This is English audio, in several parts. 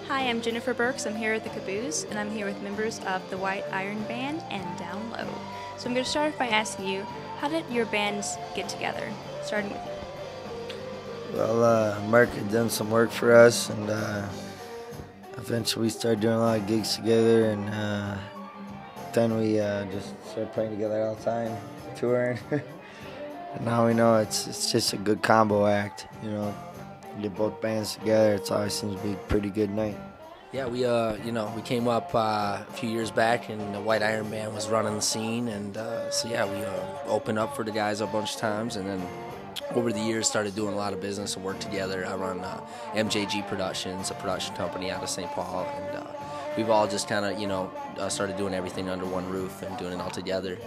Hi, I'm Jennifer Burks. I'm here at the Cabooze, and I'm here with members of the White Iron Band and Down Low. So I'm going to start off by asking you, how did your bands get together? Starting with you. Well, Mark had done some work for us, and eventually we started doing a lot of gigs together, and then we just started playing together all the time, touring. And now we know it's just a good combo act, you know. You get both bands together, it always seems to be a pretty good night. Yeah, we came up a few years back, and the White Iron Band was running the scene, and so yeah, we opened up for the guys a bunch of times, and then over the years started doing a lot of business and work together. I run MJG Productions, a production company out of St. Paul, and we've all just kind of started doing everything under one roof and doing it all together,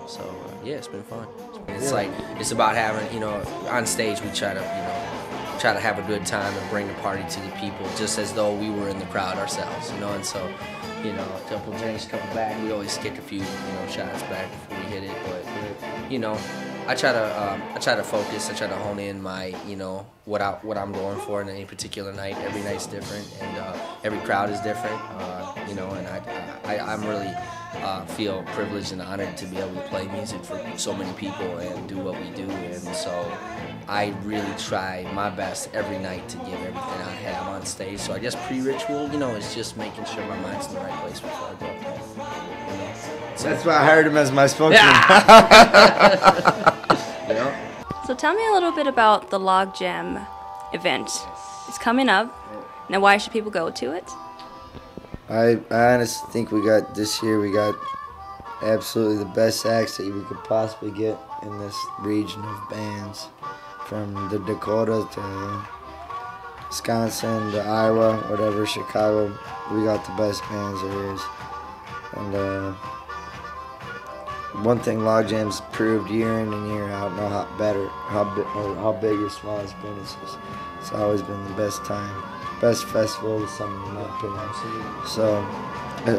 So yeah, it's been fun. It's about having, on stage we try to have a good time and bring the party to the people, just as though we were in the crowd ourselves, and so, a couple of drinks, couple back, we always kick a few, shots back before we hit it, but, I try to focus, I try to hone in my, what I'm going for in any particular night. Every night's different, and every crowd is different, and I'm really feel privileged and honored to be able to play music for so many people and do what we do, and so I really try my best every night to give everything I have on stage. So I guess pre-ritual, is just making sure my mind's in the right place before I go. So that's why I hired him as my spokesman. So tell me a little bit about the Log Jam event. It's coming up. Now, why should people go to it? I honestly think this year we got absolutely the best acts that we could possibly get in this region of bands. From the Dakota to Wisconsin to Iowa, whatever, Chicago, we got the best bands there is. And one thing Log Jam's proved year in and year out, know how big or small it's been. It's always been the best time, best festival of the summer in my opinion. So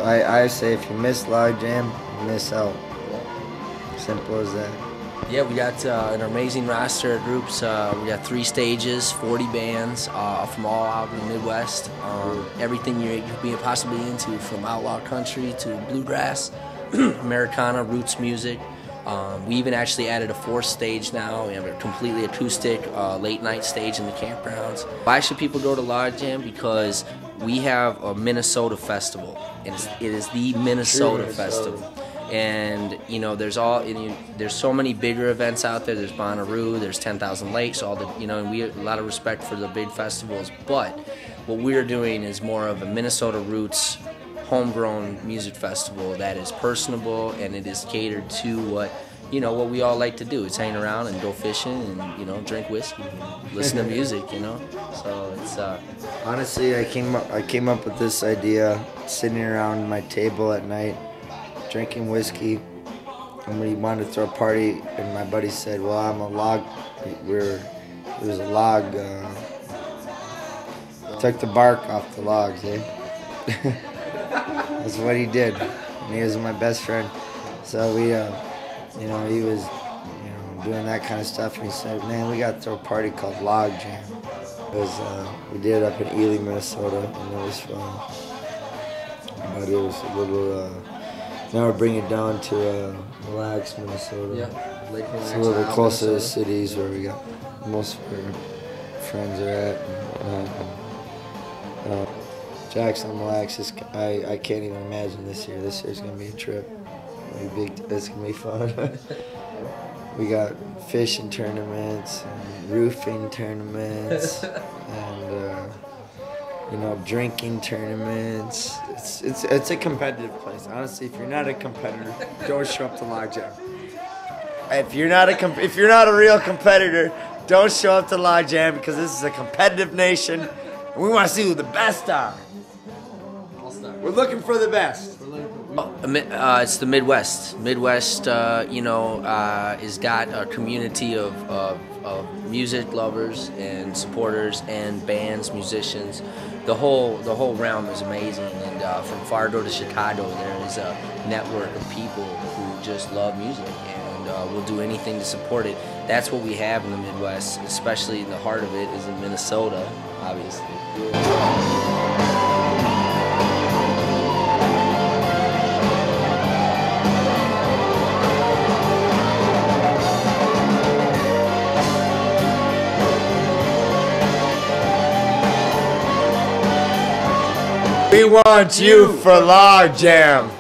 I say if you miss Log Jam, you miss out. Simple as that. Yeah, we got an amazing roster of groups. We got 3 stages, 40 bands from all out in the Midwest. Everything you could be possibly into, from outlaw country to bluegrass, Americana, roots music. We even actually added a 4th stage now. We have a completely acoustic late night stage in the campgrounds. Why should people go to Log Jam? Because we have a Minnesota festival. It is the Minnesota Festival. And there's so many bigger events out there. There's Bonnaroo, there's 10,000 Lakes, and we have a lot of respect for the big festivals. But what we're doing is more of a Minnesota roots, homegrown music festival that is personable, and it is catered to what we all like to do. It's hang around and go fishing and drink whiskey, and listen to music. So it's honestly, I came up with this idea sitting around my table at night, drinking whiskey, and we wanted to throw a party, and my buddy said, well, I'm a log, it was a log, took the bark off the logs, eh? That's what he did, and he was my best friend. So we, he was, doing that kind of stuff, and he said, man, we got to throw a party called Log Jam. We did it up in Ely, Minnesota, and it was fun. But it was a little, now we're bringing it down to Mille Lacs, Minnesota. Yeah, Lake Mille Lacs. It's a little bit closer to the cities where we got most of our friends are at. Jackson, Mille Lacs, I can't even imagine this year. This year's going to be a trip. It's going to be fun. We got fishing tournaments, and roofing tournaments, and drinking tournaments. It's a competitive place. Honestly, if you're not a competitor, don't show up to Log Jam. If you're not a real competitor, don't show up to Log Jam, because this is a competitive nation, and we want to see who the best are. We're looking for the best. It's the Midwest. Midwest, has got a community of music lovers and supporters and bands, musicians. The whole realm is amazing. And from Fargo to Chicago, there is a network of people who just love music and will do anything to support it. That's what we have in the Midwest, especially in the heart of it is in Minnesota, obviously. We want you for Log Jam.